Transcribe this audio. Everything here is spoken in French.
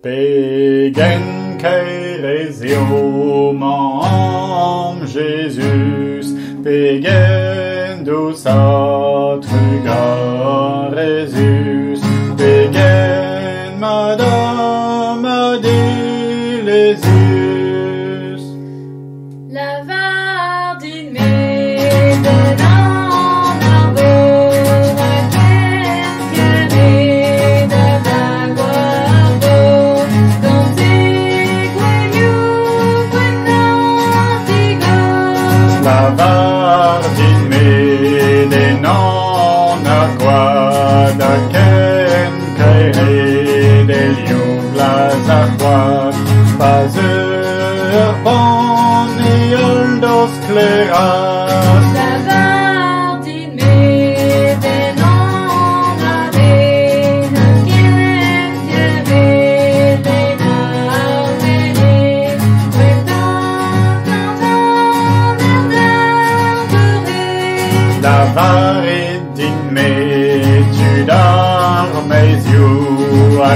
Pegen mon Jésus, pegen du satruga Jésus, pegen madame Dilésius. La vardine dans l'arbre, qu'elle de la guardo, quand La vardine mene non aguada ken caire del iublas aqua pas bon ioldos cleras. La vardine non avena quien lleve La vardine me tu dormes yeux à